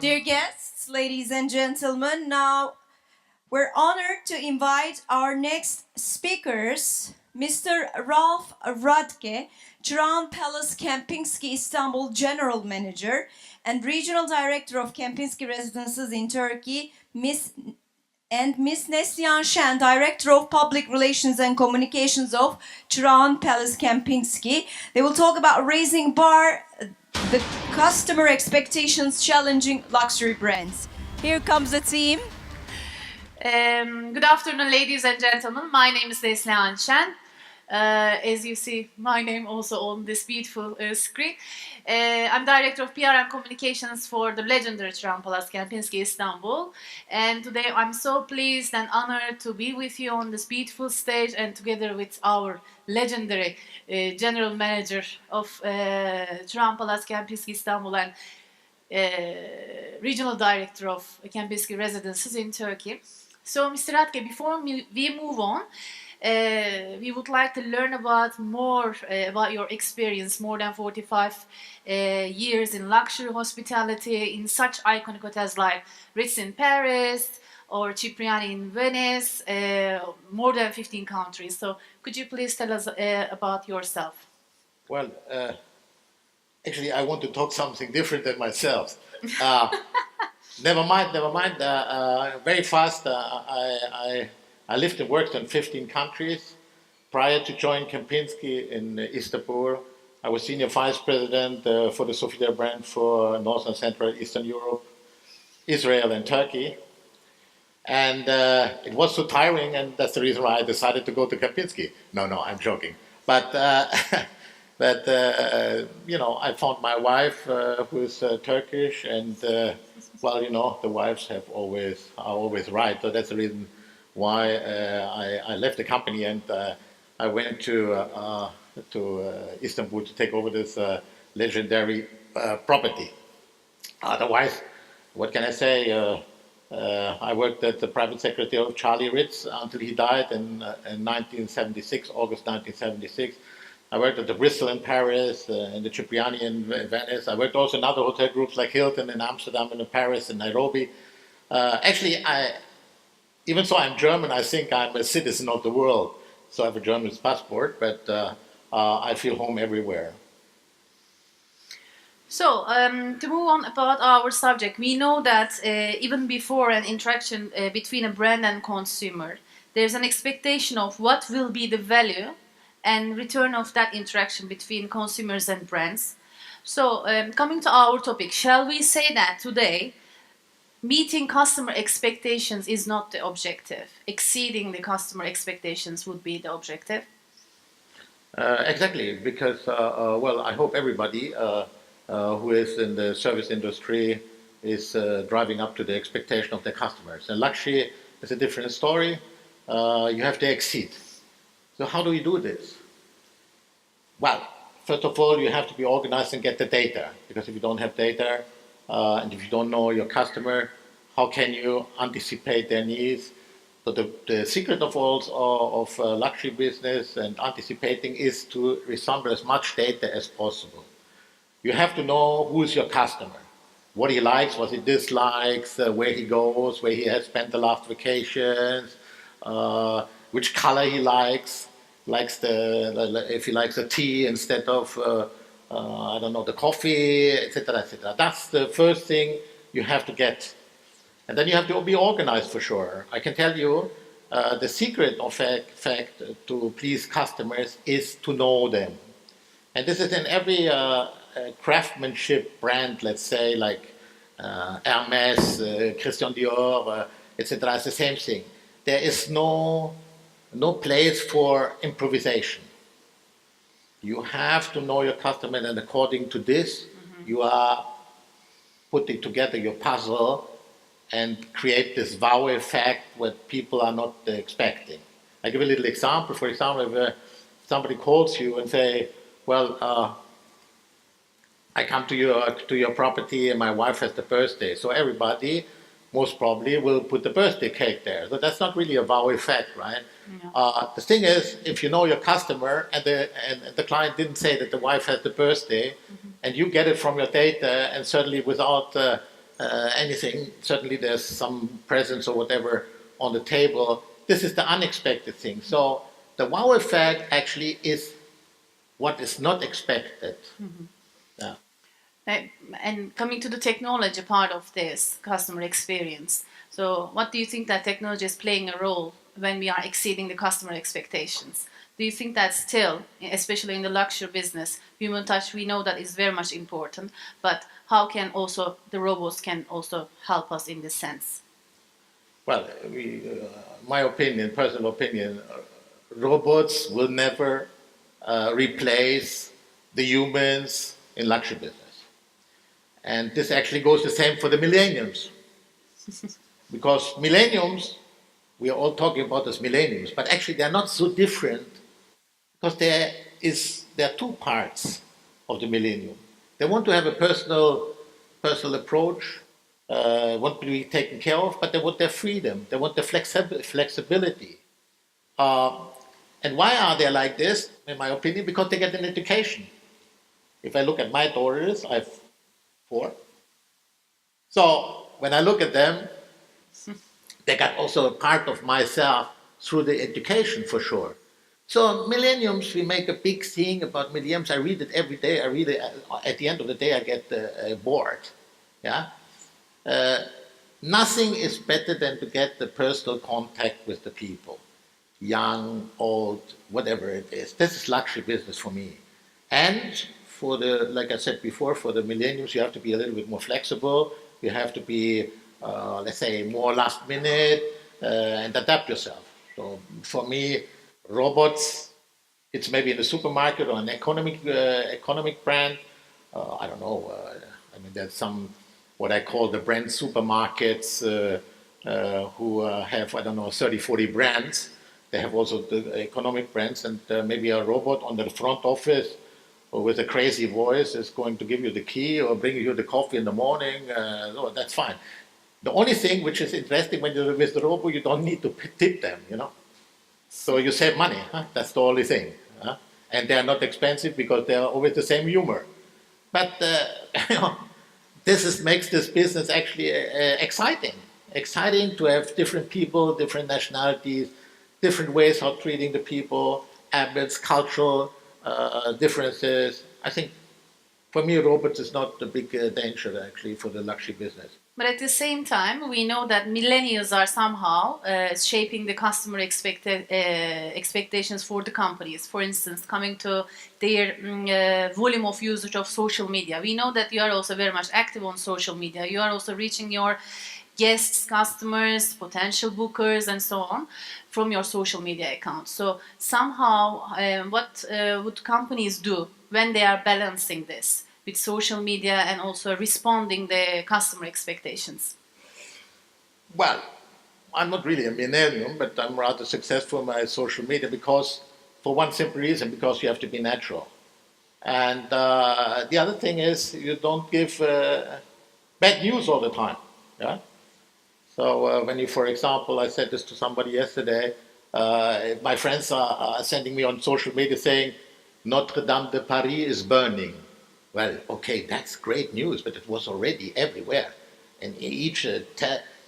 Dear guests, ladies and gentlemen, now we're honored to invite our next speakers, Mr. Radtke, Çırağan Palace Kempinski Istanbul General Manager and Regional Director of Kempinski Residences in Turkey, Miss Neslihan Şen, Director of Public Relations and Communications of Çırağan Palace Kempinski. They will talk about raising bar, the customer expectations challenging luxury brands. Here comes the team. Good afternoon, ladies and gentlemen. My name is Neslihan Şen. As you see, my name also on this beautiful screen. I'm Director of PR and Communications for the legendary Çırağan Palace Kempinski Istanbul. And today I'm so pleased and honored to be with you on this beautiful stage and together with our legendary General Manager of Çırağan Palace Kempinski Istanbul and Regional Director of Kempinski Residences in Turkey. So, Mr. Radtke, before we move on, we would like to learn more about your experience, more than 45 years in luxury hospitality in such iconic hotels like Ritz in Paris or Cipriani in Venice, more than 15 countries. So could you please tell us about yourself? Well, actually, I want to talk something different than myself. Never mind. Very fast, I lived and worked in 15 countries. Prior to joining Kempinski in Istanbul, I was Senior Vice President for the Sofia brand for North and Central Eastern Europe, Israel and Turkey. And it was so tiring, and that's the reason why I decided to go to Kempinski. No, I'm joking. But, I found my wife who is Turkish, and, the wives are always right. So that's the reason why I left the company and I went to Istanbul to take over this legendary property. Otherwise, what can I say? I worked as the private secretary of Charlie Ritz until he died in 1976, August 1976. I worked at the Bristol in Paris, and the Cipriani in Venice. I worked also in other hotel groups like Hilton in Amsterdam and in Paris and Nairobi. Even though I'm German, I think I'm a citizen of the world. So I have a German passport, but I feel home everywhere. So, to move on about our subject, we know that even before an interaction between a brand and consumer, there's an expectation of what will be the value and return of that interaction between consumers and brands. So, coming to our topic, shall we say that today, meeting customer expectations is not the objective. Exceeding the customer expectations would be the objective. Exactly, because, I hope everybody who is in the service industry is driving up to the expectation of their customers. And luxury is a different story. You have to exceed. So how do you do this? Well, first of all, you have to be organized and get the data. Because if you don't have data, and if you don't know your customer, how can you anticipate their needs? So the secret of luxury business and anticipating is to resemble as much data as possible. You have to know who is your customer, what he likes, what he dislikes, where he goes, where he has spent the last vacations, which color he likes if he likes the tea instead of the coffee, etc., etc. That's the first thing you have to get. And then you have to be organized for sure. I can tell you the secret of fact to please customers is to know them. And this is in every craftsmanship brand, let's say, like Hermes, Christian Dior, etc. It's the same thing. There is no place for improvisation. You have to know your customer, and according to this, you are putting together your puzzle and create this wow effect what people are not expecting. I give a little example. For example, if somebody calls you and say, I come to your property and my wife has the birthday, so everybody most probably will put the birthday cake there. So that's not really a wow effect, right? No. The thing is, if you know your customer and the client didn't say that the wife has the birthday, and you get it from your data, and certainly without anything. Certainly there's some presents or whatever on the table. This is the unexpected thing. So the wow effect actually is what is not expected. Yeah. And coming to the technology part of this customer experience, so what do you think that technology is playing a role when we are exceeding the customer expectations? Do you think that still, especially in the luxury business, human touch, we know that is very much important, but how can also the robots can also help us in this sense? Well, my opinion, personal opinion, robots will never replace the humans in luxury business. And this actually goes the same for the millenniums. Because millenniums, we are all talking about as millenniums, but actually they're not so different because there are two parts of the millennium. They want to have a personal approach, want to be taken care of, but they want their freedom, they want their flexibility. And why are they like this, in my opinion? Because they get an education. If I look at my daughters, I have 4. So when I look at them, they got also a part of myself through the education for sure. So millenniums, we make a big thing about millenniums. I read it every day. I read it at the end of the day. I get bored. Yeah. Nothing is better than to get the personal contact with the people, young, old, whatever it is. This is luxury business for me. And for the, like I said before, for the millennials, you have to be a little bit more flexible. You have to be, let's say, more last minute and adapt yourself. So for me, robots, it's maybe in the supermarket or an economic brand. I don't know. I mean, there's some what I call the brand supermarkets who have, I don't know, 30, 40 brands. They have also the economic brands, and maybe a robot on the front office or with a crazy voice is going to give you the key or bring you the coffee in the morning. No, that's fine. The only thing which is interesting when you're with the robot, you don't need to tip them, you know. So you save money. Huh? That's the only thing. Huh? And they are not expensive because they are always the same humor. But you know, makes this business actually exciting. Exciting to have different people, different nationalities, different ways of treating the people, habits, cultural differences. I think for me, robots is not a big danger actually for the luxury business. But at the same time, we know that millennials are somehow shaping the customer expectations for the companies. For instance, coming to their volume of usage of social media. We know that you are also very much active on social media. You are also reaching your guests, customers, potential bookers, and so on from your social media account. So somehow, what would companies do when they are balancing this with social media and also responding the customer expectations? Well, I'm not really a millennium, but I'm rather successful in my social media because, for one simple reason, because you have to be natural. And the other thing is you don't give bad news all the time. Yeah. So when you, for example, I said this to somebody yesterday, my friends are sending me on social media saying, Notre Dame de Paris is burning. Well, okay, that's great news, but it was already everywhere. In each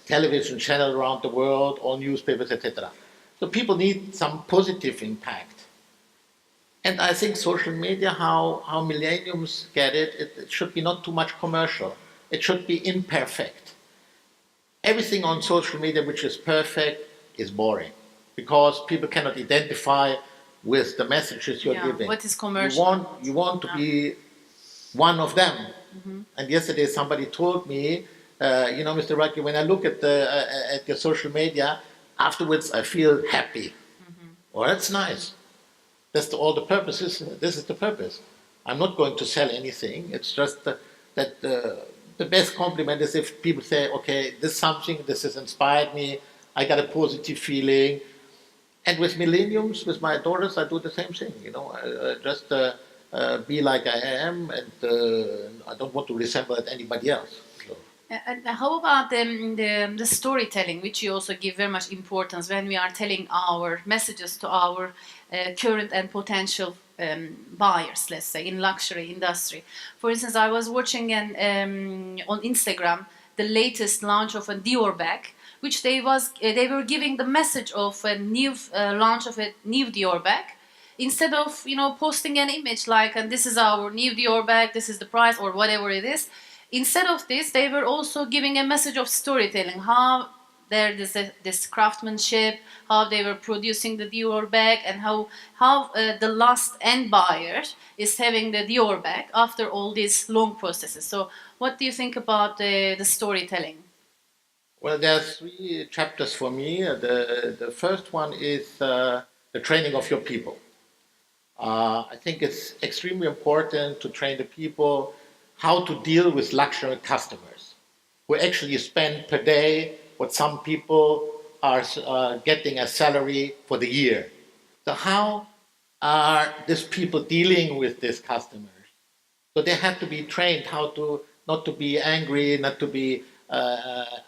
television channel around the world, all newspapers, etc. So people need some positive impact. And I think social media, how millennials get it, it should be not too much commercial. It should be imperfect. Everything on social media which is perfect is boring because people cannot identify with the messages you're giving. What is commercial? You want to be one of them. Mm-hmm. And yesterday somebody told me, you know, Mr. Radtke, when I look at your social media, afterwards I feel happy. Mm-hmm. Well, that's nice. That's all the purposes. This is the purpose. I'm not going to sell anything. It's just that the best compliment is if people say, okay, this has inspired me. I got a positive feeling. And with millenniums, with my daughters, I do the same thing. You know, just be like I am, and I don't want to resemble anybody else. So. And how about the storytelling, which you also give very much importance when we are telling our messages to our current and potential buyers, let's say, in luxury industry. For instance, I was watching on Instagram the latest launch of a Dior bag, which they were giving the message of a new launch of a new Dior bag, instead of posting an image like, and this is our new Dior bag, this is the price or whatever it is. Instead of this, they were also giving a message of storytelling, how there is this craftsmanship, how they were producing the Dior bag, and how the last end buyer is having the Dior bag after all these long processes. So what do you think about the storytelling? Well, there are 3 chapters for me. The first one is the training of your people. I think it's extremely important to train the people how to deal with luxury customers who actually spend per day what some people are getting as salary for the year. So how are these people dealing with these customers? So they have to be trained how to not to be angry, not to be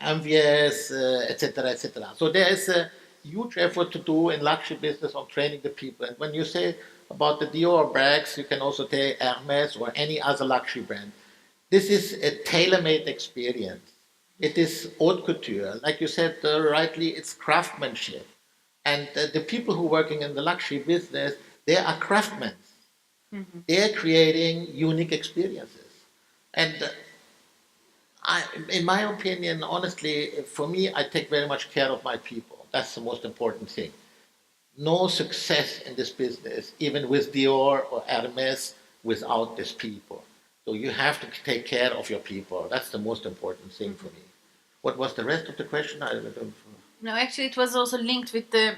envious, etc., etc. So there is a huge effort to do in luxury business on training the people. And when you say about the Dior bags, you can also take Hermes or any other luxury brand. This is a tailor-made experience. It is haute couture. Like you said rightly, it's craftsmanship. And the people who are working in the luxury business, they are craftsmen. Mm-hmm. They are creating unique experiences. And in my opinion, honestly, for me, I take very much care of my people. That's the most important thing. No success in this business, even with Dior or Hermes, without these people. So you have to take care of your people. That's the most important thing for me. What was the rest of the question? I don't know. No, actually, it was also linked with the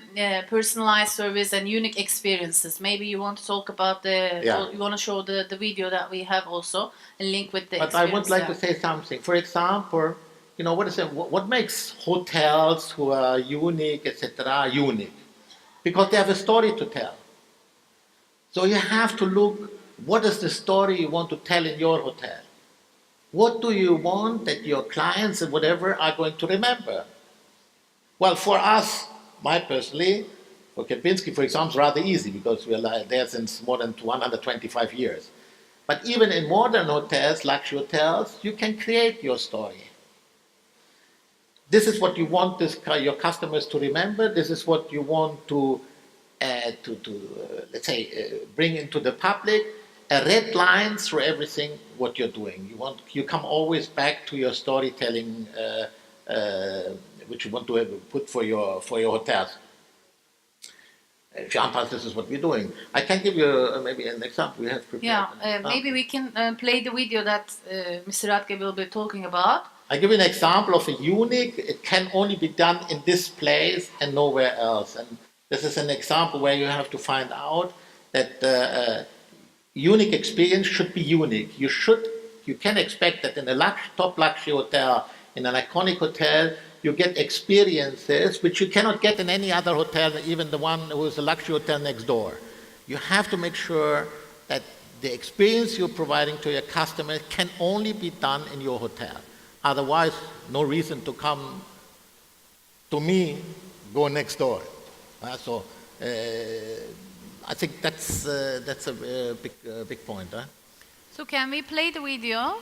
personalized service and unique experiences. Maybe you want to talk about you want to show the video that we have also and link with the But I would like to say something. For example, what makes hotels who are unique, etc., unique? Because they have a story to tell. So you have to look, what is the story you want to tell in your hotel? What do you want that your clients and whatever are going to remember? Well, for us, personally, for Kempinski, for example, it's rather easy because we are there since more than 125 years. But even in modern hotels, luxury hotels, you can create your story. This is what you want your customers to remember. This is what you want to let's say, bring into the public. A red line through everything what you're doing. You come always back to your storytelling, which you want to put for your hotels. Jean-Paul, this is what we're doing. I can give you maybe an example we have prepared. Yeah, maybe we can play the video that Mr. Radtke will be talking about. I give you an example of a unique. It can only be done in this place and nowhere else. And this is an example where you have to find out that unique experience should be unique. You can expect that in a top luxury hotel, in an iconic hotel, you get experiences which you cannot get in any other hotel, even the one who is a luxury hotel next door. You have to make sure that the experience you're providing to your customer can only be done in your hotel. Otherwise, no reason to come to me, go next door. So I think that's a big point. Huh? So can we play the video?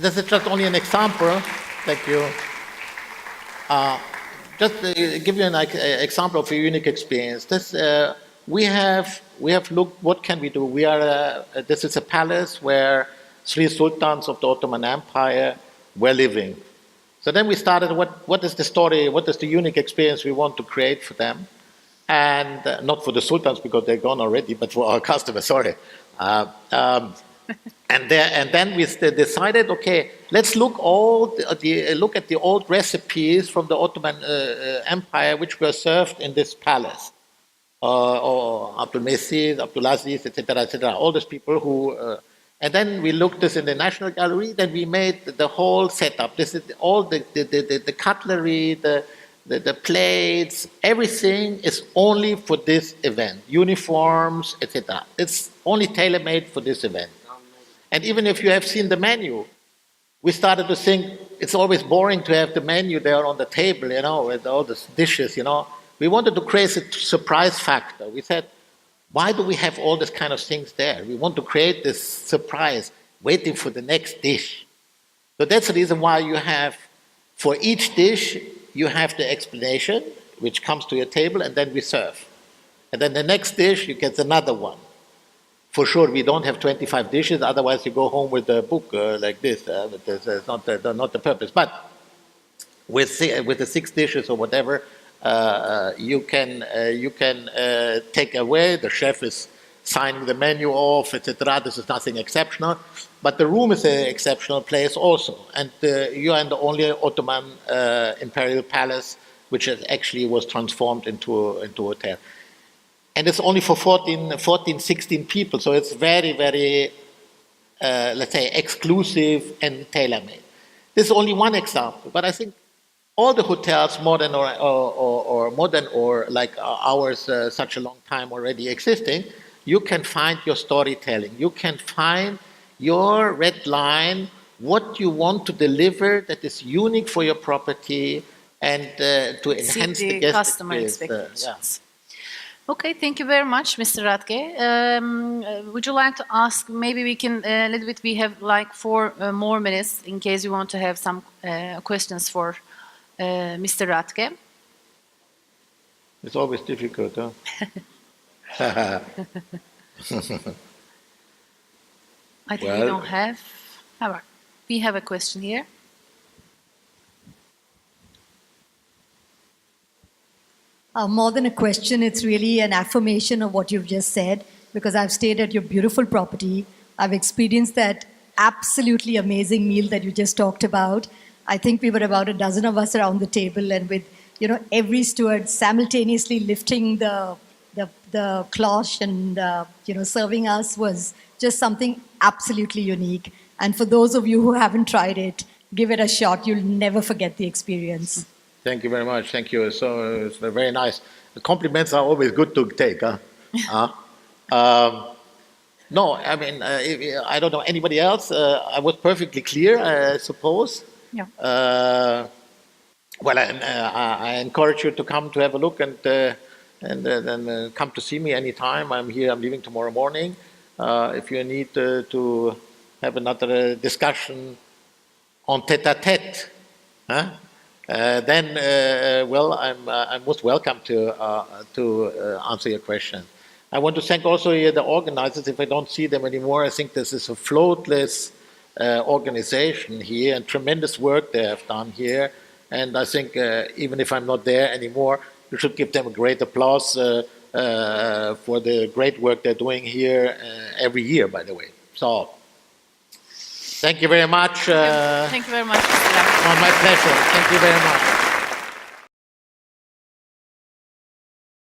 this is just only an example. Thank you. Just to give you an example of a unique experience. We have looked. What can we do? We are. This is a palace where 3 sultans of the Ottoman Empire were living. So then we started. What is the story? What is the unique experience we want to create for them? And not for the sultans because they're gone already, but for our customers. Sorry. And then we decided, okay, let's look look at the old recipes from the Ottoman Empire which were served in this palace. Or Abdulaziz, etc., all those people who. And then we looked this in the National Gallery. Then we made the whole setup. This is all the cutlery, the plates, everything is only for this event. Uniforms, etc. It's only tailor-made for this event. And even if you have seen the menu, we started to think it's always boring to have the menu there on the table, with all the dishes, We wanted to create a surprise factor. We said, why do we have all this kind of things there? We want to create this surprise, waiting for the next dish. So that's the reason why you have, for each dish, you have the explanation, which comes to your table, and then we serve. And then the next dish, you get another one. For sure, we don't have 25 dishes, otherwise you go home with a book like this. But that's not the purpose. But with the 6 dishes or whatever, you can take away. The chef is signing the menu off, etc. This is nothing exceptional. But the room is an exceptional place also. And you are in the only Ottoman imperial palace which actually was transformed into a hotel. And it's only for 14, 16 people, so it's very, very, let's say, exclusive and tailor-made. This is only one example, but I think all the hotels, modern or modern or like ours, such a long time already existing, you can find your storytelling. You can find your red line, what you want to deliver that is unique for your property and to enhance the guest customer experience. expectations. Okay, thank you very much, Mr. Radtke. Would you like to ask, maybe we can, a little bit, we have like 4 more minutes in case you want to have some questions for Mr. Radtke. It's always difficult, huh? I think we don't have. However, we have a question here. More than a question, it's really an affirmation of what you've just said, because I've stayed at your beautiful property. I've experienced that absolutely amazing meal that you just talked about. I think we were about a dozen of us around the table, and with every steward simultaneously lifting the cloche and serving us was just something absolutely unique. And for those of you who haven't tried it, give it a shot. You'll never forget the experience. Thank you very much. Thank you. So it's very nice. The compliments are always good to take. Huh? No, I mean, I don't know anybody else. I was perfectly clear, I suppose. Yeah. Well, I encourage you to come to have a look and come to see me anytime. I'm here. I'm leaving tomorrow morning. If you need to have another discussion on tête-à-tête, huh? Then I'm most welcome to answer your question. I want to thank also the organizers. If I don't see them anymore, I think this is a floatless organization here and tremendous work they have done here. And I think even if I'm not there anymore, you should give them a great applause for the great work they're doing here every year, by the way. So, thank you very much. Thank you very much, Mr. Radtke. My pleasure. Thank you very much.